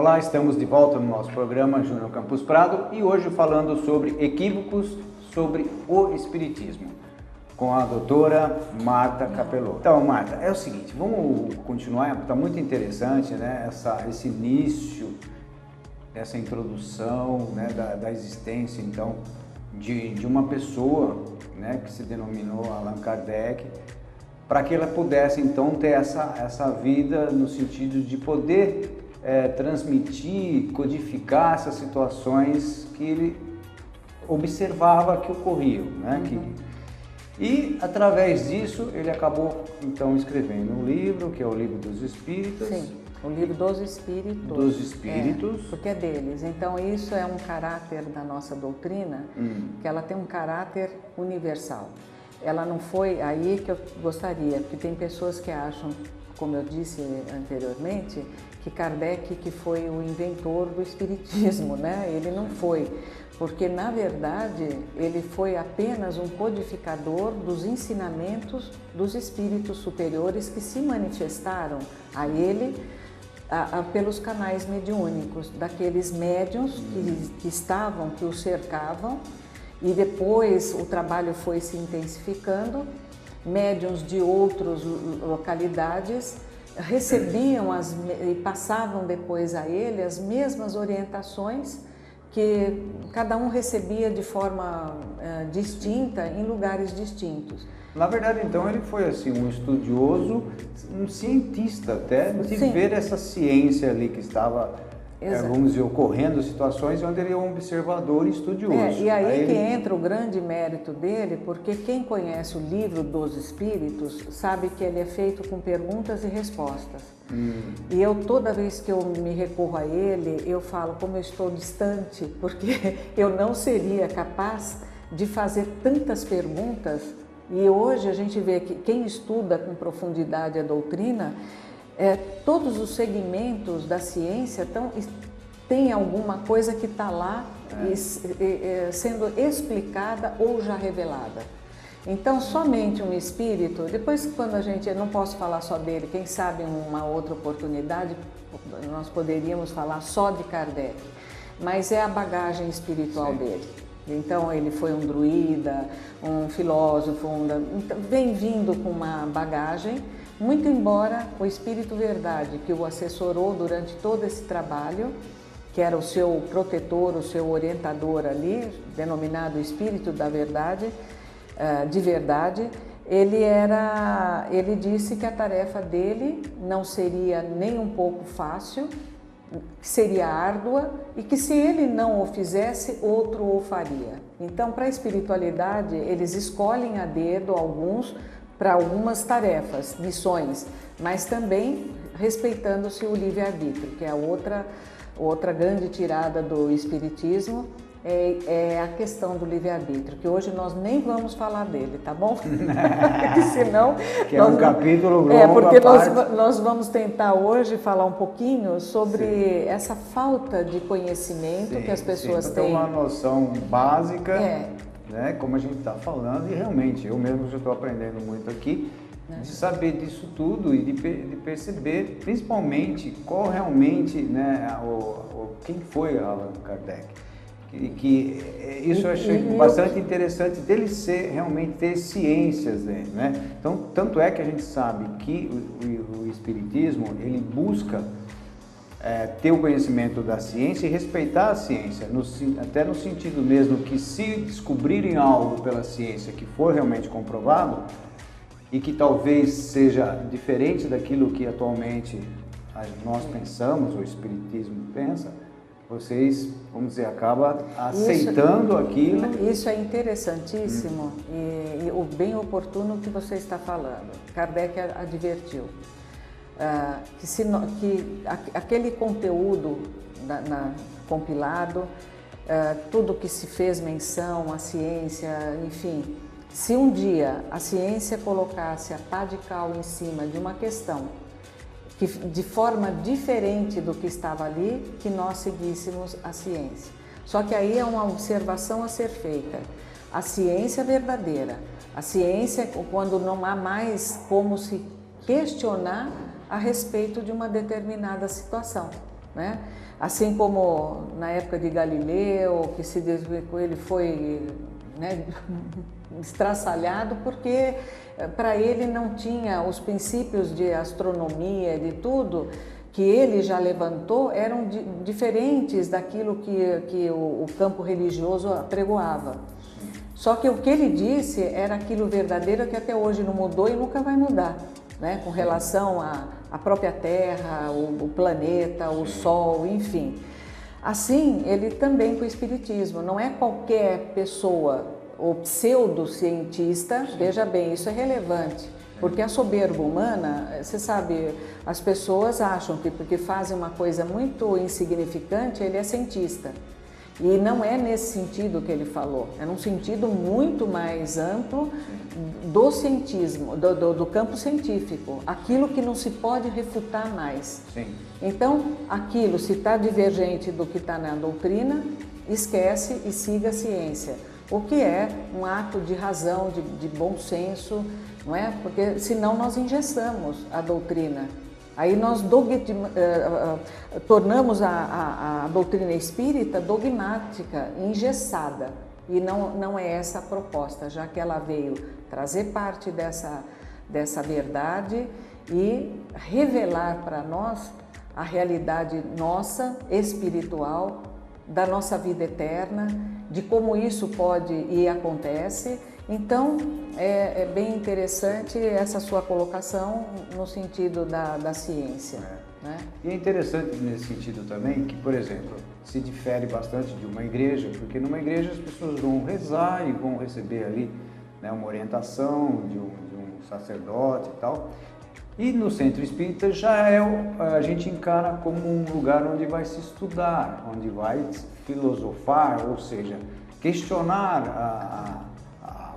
Olá, estamos de volta no nosso programa Júnior Campos Prado e hoje falando sobre equívocos sobre o Espiritismo, com a doutora Marta Capello. Então, Marta, é o seguinte, vamos continuar, está muito interessante, né, esse início, essa introdução, né, da existência, então, de uma pessoa, né, que se denominou Allan Kardec, para que ela pudesse, então, ter essa vida no sentido de poder transmitir, codificar essas situações que ele observava que ocorriam, né? E através disso ele acabou então escrevendo um livro, que é o Livro dos Espíritos. Sim, o Livro dos Espíritos. Dos Espíritos. Porque é deles. Então isso é um caráter da nossa doutrina, que ela tem um caráter universal. Ela não foi aí que eu gostaria, porque tem pessoas que acham, como eu disse anteriormente, que Kardec que foi o inventor do Espiritismo, né? Ele não foi, porque na verdade ele foi apenas um codificador dos ensinamentos dos espíritos superiores que se manifestaram a ele pelos canais mediúnicos, daqueles médiuns que o cercavam, e depois o trabalho foi se intensificando. Médiuns de outras localidades recebiam e passavam depois a ele as mesmas orientações que cada um recebia de forma distinta em lugares distintos. Na verdade, então, ele foi assim um estudioso, um cientista até, de ver essa ciência ali que estava, vamos dizer, ocorrendo situações onde ele é um observador e estudioso. E aí que entra o grande mérito dele, porque quem conhece o Livro dos Espíritos sabe que ele é feito com perguntas e respostas. E eu, toda vez que eu me recorro a ele, eu falo como eu estou distante, porque eu não seria capaz de fazer tantas perguntas. E hoje a gente vê que quem estuda com profundidade a doutrina, todos os segmentos da ciência tem alguma coisa que está lá sendo explicada ou já revelada. Então, somente um espírito, depois quando eu não posso falar só dele, quem sabe em uma outra oportunidade nós poderíamos falar só de Kardec, mas é a bagagem espiritual dele. Então, ele foi um druida, um filósofo, vem vindo com uma bagagem, muito embora o Espírito Verdade, que o assessorou durante todo esse trabalho, que era o seu protetor, o seu orientador ali, denominado Espírito da Verdade, de verdade, ele disse que a tarefa dele não seria nem um pouco fácil, que seria árdua e que se ele não o fizesse, outro o faria. Então, para a espiritualidade, eles escolhem a dedo alguns para algumas tarefas, missões, mas também respeitando-se o livre-arbítrio, que é a outra grande tirada do Espiritismo, é a questão do livre-arbítrio, que hoje nós nem vamos falar dele, tá bom? Senão, que é um capítulo longo. Porque nós vamos tentar hoje falar um pouquinho sobre essa falta de conhecimento que as pessoas têm. Uma noção básica, né, como a gente está falando, e realmente, eu mesmo já estou aprendendo muito aqui, de saber disso tudo e de perceber, principalmente, qual realmente, né, quem foi Allan Kardec. Isso eu achei bastante interessante dele realmente ter ciências dele, né? Então, tanto é que a gente sabe que o Espiritismo, ele busca ter o conhecimento da ciência e respeitar a ciência, até no sentido mesmo que se descobrirem algo pela ciência que for realmente comprovado e que talvez seja diferente daquilo que atualmente nós pensamos, o Espiritismo pensa, vocês, vamos dizer, acabam aceitando aquilo. Isso é interessantíssimo e bem oportuno que você está falando. Kardec advertiu que aquele conteúdo compilado, tudo que se fez menção, a ciência, enfim, se um dia a ciência colocasse a pá de cal em cima de uma questão que de forma diferente do que estava ali, que nós seguíssemos a ciência. Só que aí é uma observação a ser feita. A ciência verdadeira, a ciência quando não há mais como se questionar a respeito de uma determinada situação. né? Assim como na época de Galileu, que se diz que ele foi, né, estraçalhado porque para ele não tinha os princípios de astronomia, de tudo que ele já levantou, eram diferentes daquilo que o campo religioso apregoava. Só que o que ele disse era aquilo verdadeiro que até hoje não mudou e nunca vai mudar, né? Com relação à própria Terra, o planeta, o Sol, enfim. Assim, ele também com o Espiritismo. Não é qualquer pessoa ou pseudocientista, veja bem, isso é relevante. Porque a soberba humana, você sabe, as pessoas acham que porque fazem uma coisa muito insignificante, ele é cientista. E não é nesse sentido que ele falou, é num sentido muito mais amplo do cientismo, do campo científico, aquilo que não se pode refutar mais. Sim. Então, aquilo, se está divergente do que está na doutrina, esquece e siga a ciência, o que é um ato de razão, de bom senso, não é? Porque senão nós engessamos a doutrina. Aí nós tornamos a doutrina espírita dogmática, engessada. E não é essa a proposta, já que ela veio trazer parte dessa verdade e revelar para nós a realidade nossa, espiritual, da nossa vida eterna, de como isso pode e acontece. Então, é bem interessante essa sua colocação no sentido da ciência. Né? E é interessante nesse sentido também que, por exemplo, se difere bastante de uma igreja, porque numa igreja as pessoas vão rezar e vão receber ali, né, uma orientação de um sacerdote e tal. E no centro espírita a gente encara como um lugar onde vai se estudar, onde vai filosofar, ou seja, questionar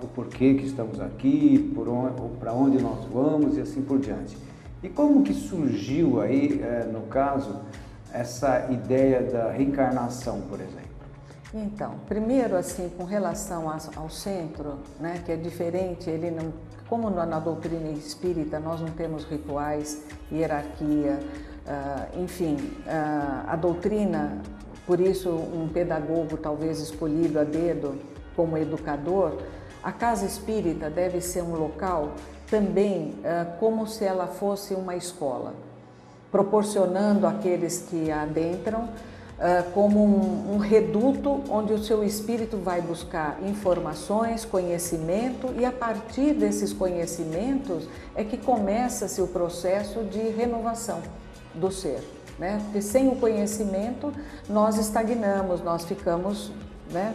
o porquê que estamos aqui, para onde nós vamos e assim por diante. E como que surgiu aí, no caso, essa ideia da reencarnação, por exemplo? Então, primeiro assim, com relação ao centro, né, que é diferente, ele não, como na doutrina espírita nós não temos rituais, hierarquia, enfim, a doutrina, por isso um pedagogo talvez escolhido a dedo como educador, a casa espírita deve ser um local também como se ela fosse uma escola, proporcionando àqueles que a adentram como um reduto onde o seu espírito vai buscar informações, conhecimento, e a partir desses conhecimentos é que começa-se o processo de renovação do ser, né? Porque sem o conhecimento nós estagnamos, nós ficamos, né?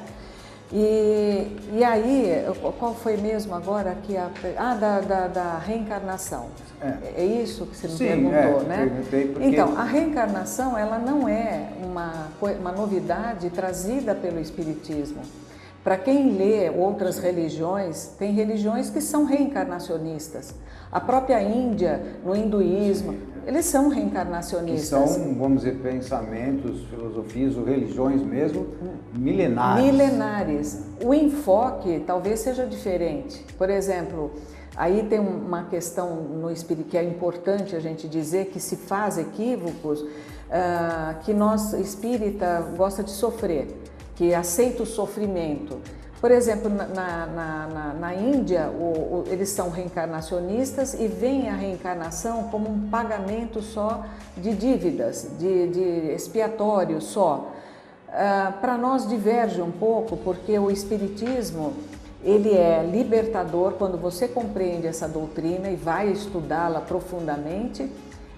E aí, qual foi mesmo agora que da reencarnação? É isso que você me perguntou, né? Perguntei porque... Então, a reencarnação, ela não é uma novidade trazida pelo Espiritismo. Para quem lê outras religiões, tem religiões que são reencarnacionistas. A própria Índia, no hinduísmo, eles são reencarnacionistas. Que são, vamos dizer, pensamentos, filosofias ou religiões mesmo milenares. Milenares. O enfoque talvez seja diferente. Por exemplo, aí tem uma questão no espírito que é importante a gente dizer, que se faz equívocos, que nós espírita gosta de sofrer, que aceita o sofrimento. Por exemplo, na Índia, eles são reencarnacionistas e veem a reencarnação como um pagamento só de dívidas, de expiatório só. Para nós diverge um pouco, porque o Espiritismo, ele é libertador. Quando você compreende essa doutrina e vai estudá-la profundamente,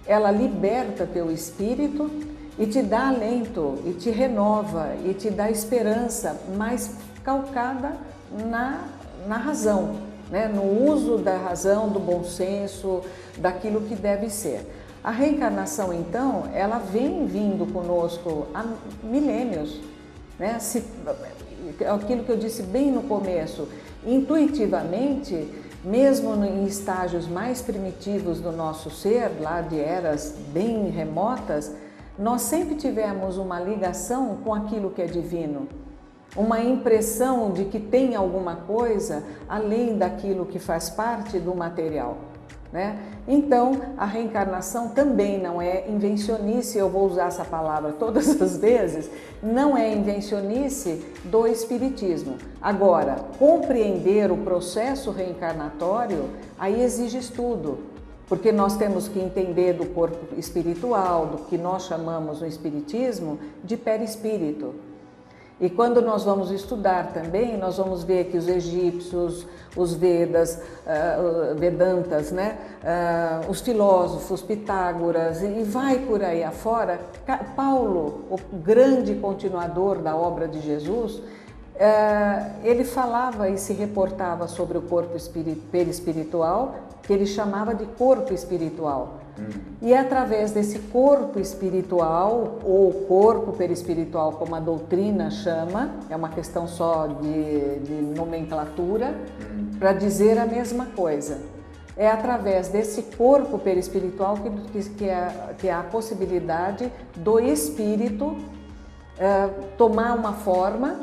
ela liberta teu espírito e te dá alento, e te renova, e te dá esperança, mas calcada na razão, né? No uso da razão, do bom senso, daquilo que deve ser. A reencarnação, então, ela vem vindo conosco há milênios, né? Aquilo que eu disse bem no começo, intuitivamente, mesmo em estágios mais primitivos do nosso ser, lá de eras bem remotas, nós sempre tivemos uma ligação com aquilo que é divino, uma impressão de que tem alguma coisa além daquilo que faz parte do material. né? Então, a reencarnação também não é invencionice, eu vou usar essa palavra todas as vezes, não é invencionice do Espiritismo. Agora, compreender o processo reencarnatório, aí exige estudo, porque nós temos que entender do corpo espiritual, do que nós chamamos no Espiritismo de perispírito. E quando nós vamos estudar também, nós vamos ver que os egípcios, os Vedas, Vedantas, né? Os filósofos, Pitágoras, e vai por aí afora. Paulo, o grande continuador da obra de Jesus, ele falava e se reportava sobre o corpo perispiritual, que ele chamava de corpo espiritual. E é através desse corpo espiritual, ou corpo perispiritual, como a doutrina chama, é uma questão só de nomenclatura, para dizer a mesma coisa. É através desse corpo perispiritual que há a possibilidade do espírito tomar uma forma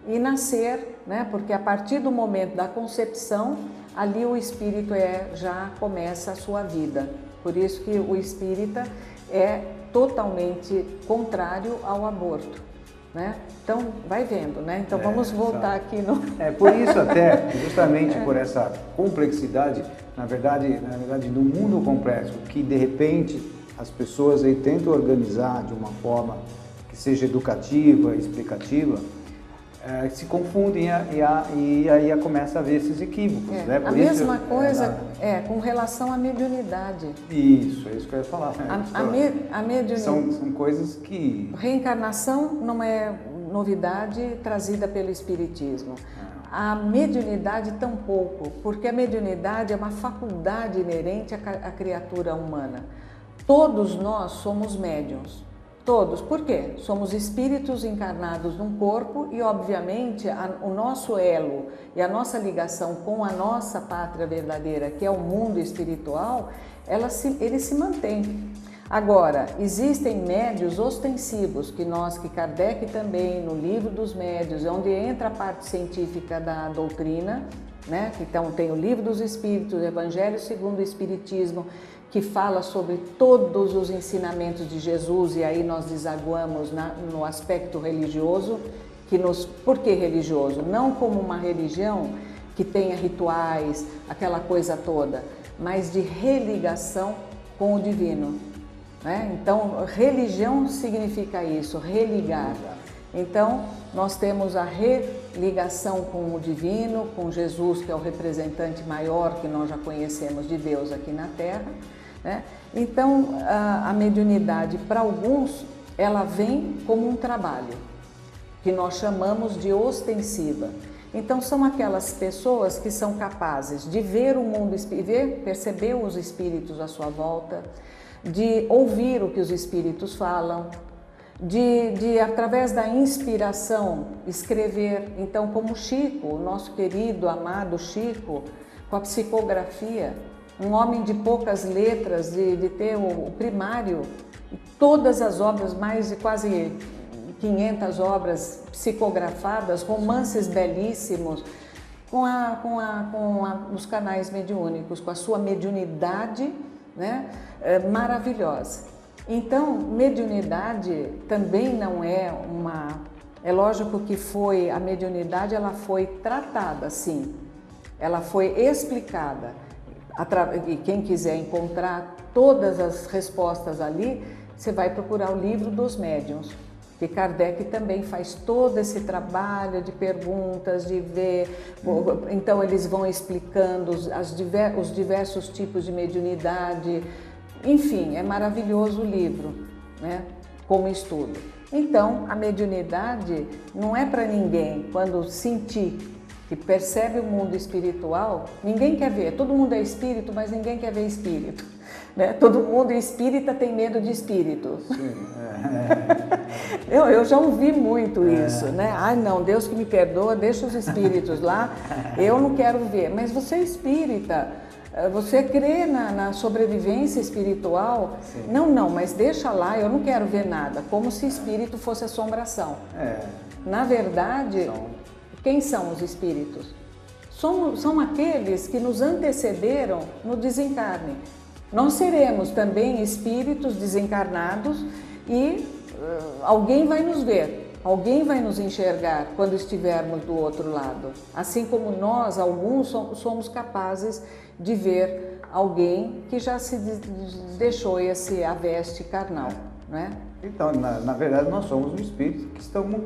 e nascer, né? Porque a partir do momento da concepção, ali o espírito já começa a sua vida. Por isso que o espírita é totalmente contrário ao aborto, né? Então, vai vendo, né? Então, vamos voltar aqui no... por isso até, justamente por essa complexidade, na verdade, no mundo complexo, que de repente as pessoas aí tentam organizar de uma forma que seja educativa, explicativa, se confundem e aí começa a haver esses equívocos. Né? A mesma coisa com relação à mediunidade. Isso, é isso que eu ia falar. A mediunidade. São coisas que... Reencarnação não é novidade trazida pelo Espiritismo. A mediunidade tampouco, porque a mediunidade é uma faculdade inerente à criatura humana. Todos nós somos médiuns. Todos. Por quê? Somos espíritos encarnados num corpo e, obviamente, o nosso elo e a nossa ligação com a nossa pátria verdadeira, que é o mundo espiritual, ele se mantém. Agora, existem médios ostensivos, que Kardec também, no Livro dos Médios, onde entra a parte científica da doutrina, né? Então, tem o Livro dos Espíritos, o Evangelho segundo o Espiritismo, que fala sobre todos os ensinamentos de Jesus, e aí nós desaguamos no aspecto religioso, por que religioso? Não como uma religião que tenha rituais, aquela coisa toda, mas de religação com o divino, né? Então, religião significa isso, religar. Então, nós temos a religação com o divino, com Jesus, que é o representante maior que nós já conhecemos de Deus aqui na Terra, né? Então, a mediunidade, para alguns, ela vem como um trabalho, que nós chamamos de ostensiva. Então, são aquelas pessoas que são capazes de ver o mundo, perceber os espíritos à sua volta, de ouvir o que os espíritos falam, de através da inspiração, escrever. Então, como Chico, o nosso querido, amado Chico, com a psicografia, um homem de poucas letras, de ter o primário, todas as obras, mais de quase 500 obras psicografadas, romances belíssimos, nos canais mediúnicos, com a sua mediunidade, né, maravilhosa. Então, mediunidade também não é é lógico que a mediunidade ela foi tratada, sim, ela foi explicada. E quem quiser encontrar todas as respostas ali, você vai procurar o Livro dos Médiuns, que Kardec também faz todo esse trabalho de perguntas, de ver. Então, eles vão explicando os diversos tipos de mediunidade. Enfim, é maravilhoso o livro, né, como estudo. Então, a mediunidade não é para ninguém. Quando sentir que percebe o mundo espiritual, ninguém quer ver. Todo mundo é espírito, mas ninguém quer ver espírito, né? Todo mundo espírita tem medo de espírito. Sim, eu já ouvi muito isso, né? Ai, não, Deus que me perdoa, deixa os espíritos lá, eu não quero ver. Mas você é espírita, você crê na sobrevivência espiritual? Sim. Não, mas deixa lá, eu não quero ver nada, como se espírito fosse assombração. Na verdade, quem são os espíritos? são aqueles que nos antecederam no desencarne. Nós seremos também espíritos desencarnados e alguém vai nos ver, alguém vai nos enxergar quando estivermos do outro lado. Assim como nós, alguns, somos capazes de ver alguém que já se deixou a veste carnal, né? Então, na verdade, nós somos um espírito que estamos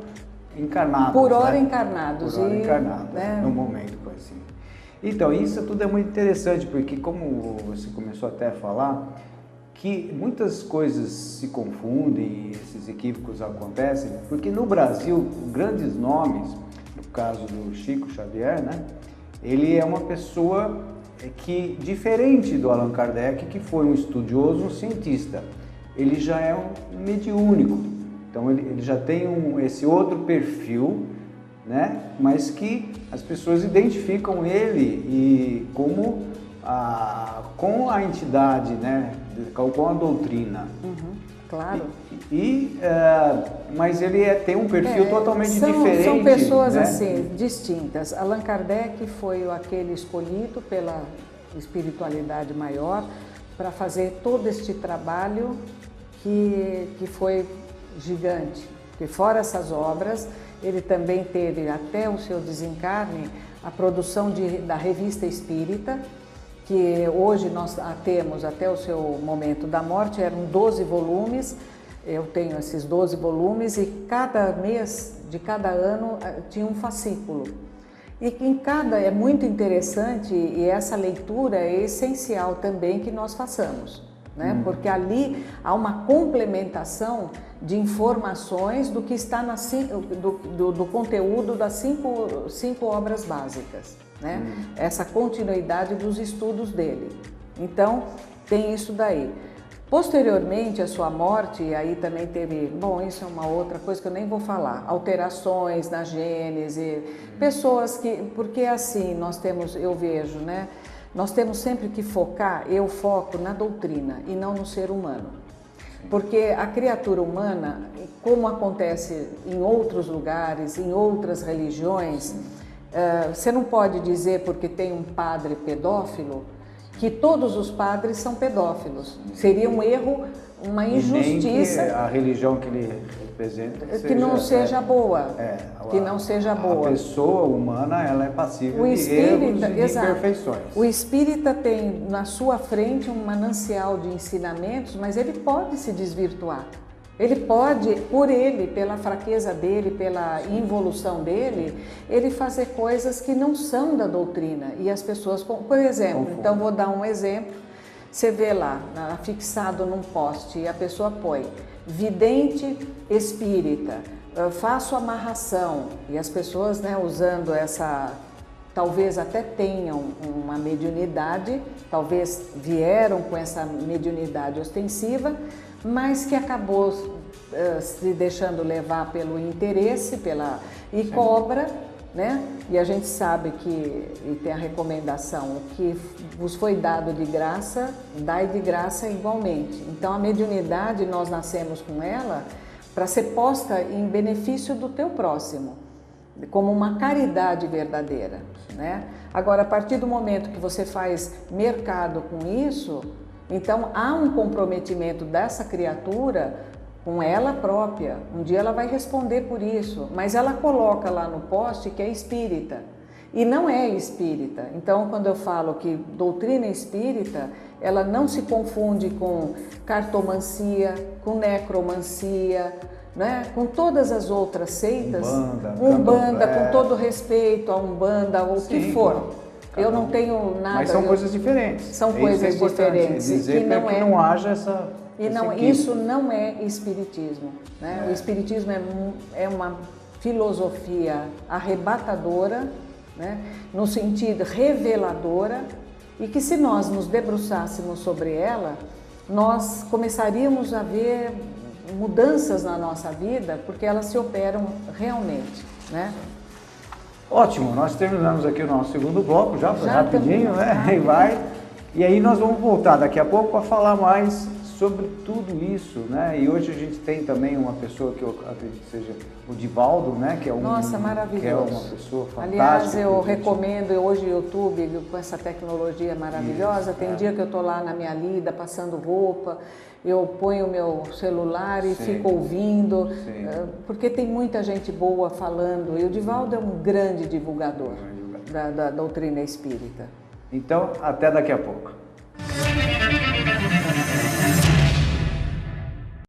encarnados. Por hora encarnados. Por hora encarnados, né? No momento, assim. Então, isso tudo é muito interessante, porque como você começou até a falar, que muitas coisas se confundem, esses equívocos acontecem, porque no Brasil, grandes nomes, no caso do Chico Xavier, né? Ele é uma pessoa que, diferente do Allan Kardec, que foi um estudioso, um cientista, ele já é um mediúnico, então ele já tem esse outro perfil, né? Mas que as pessoas identificam ele e com a entidade, né? Com a doutrina. Claro. Mas ele tem um perfil totalmente diferente. São pessoas, né? assim, distintas. Allan Kardec foi aquele escolhido pela espiritualidade maior para fazer todo este trabalho que foi gigante. Porque fora essas obras, ele também teve, até o seu desencarne, a produção da Revista Espírita, que hoje nós temos até o seu momento da morte, eram 12 volumes, eu tenho esses 12 volumes e cada mês de cada ano tinha um fascículo. E é muito interessante e essa leitura é essencial também que nós façamos, né? Porque ali há uma complementação de informações do que está do conteúdo das cinco obras básicas, né? Essa continuidade dos estudos dele. Então, tem isso daí. Posteriormente à sua morte, aí também teve, bom, isso é uma outra coisa que eu nem vou falar, alterações na gênese, pessoas porque assim, eu vejo, né? Nós temos sempre que eu foco na doutrina e não no ser humano. Porque a criatura humana, como acontece em outros lugares, em outras religiões, você não pode dizer porque tem um padre pedófilo que todos os padres são pedófilos. Seria um erro, uma injustiça. Nem que a religião que ele representa que não seja boa. Que não seja boa. A pessoa humana, ela é passível de erros e de imperfeições. O espírita tem na sua frente um manancial de ensinamentos, mas ele pode se desvirtuar. Ele pode, pela fraqueza dele, pela involução dele, ele fazer coisas que não são da doutrina. E as pessoas, por exemplo, então vou dar um exemplo, você vê lá, fixado num poste, e a pessoa põe, vidente espírita, faço amarração, e as pessoas, né, usando talvez até tenham uma mediunidade, talvez vieram com essa mediunidade ostensiva, mas que acabou se deixando levar pelo interesse, e cobra, né? E a gente sabe e tem a recomendação, o que vos foi dado de graça, dai de graça igualmente. Então a mediunidade, nós nascemos com ela para ser posta em benefício do teu próximo, como uma caridade verdadeira, né? Agora, a partir do momento que você faz mercado com isso, então há um comprometimento dessa criatura com ela própria. Um dia ela vai responder por isso, mas ela coloca lá no poste que é espírita e não é espírita. Então, quando eu falo que doutrina espírita, ela não se confunde com cartomancia, com necromancia, né? Com todas as outras seitas, Umbanda, com todo respeito a Umbanda, ou o que for. Eu não tenho nada... Mas são coisas diferentes. São coisas diferentes. Dizer que não haja essa... Isso não é espiritismo, né? O espiritismo é uma filosofia arrebatadora, né? No sentido reveladora, e que se nós nos debruçássemos sobre ela, nós começaríamos a ver mudanças na nossa vida, porque elas se operam realmente, né? Ótimo, nós terminamos aqui o nosso segundo bloco, já foi rapidinho, né? E aí nós vamos voltar daqui a pouco para falar mais sobre tudo isso, né? E hoje a gente tem também uma pessoa que eu acredito que seja o Divaldo, né? Que é Nossa, maravilhoso. Que é uma pessoa fantástica. Aliás, eu recomendo, hoje o YouTube, com essa tecnologia maravilhosa, tem dia que eu estou lá na minha lida, passando roupa, eu ponho o meu celular e fico ouvindo, porque tem muita gente boa falando, e o Divaldo é um grande divulgador da doutrina espírita. Então, até daqui a pouco.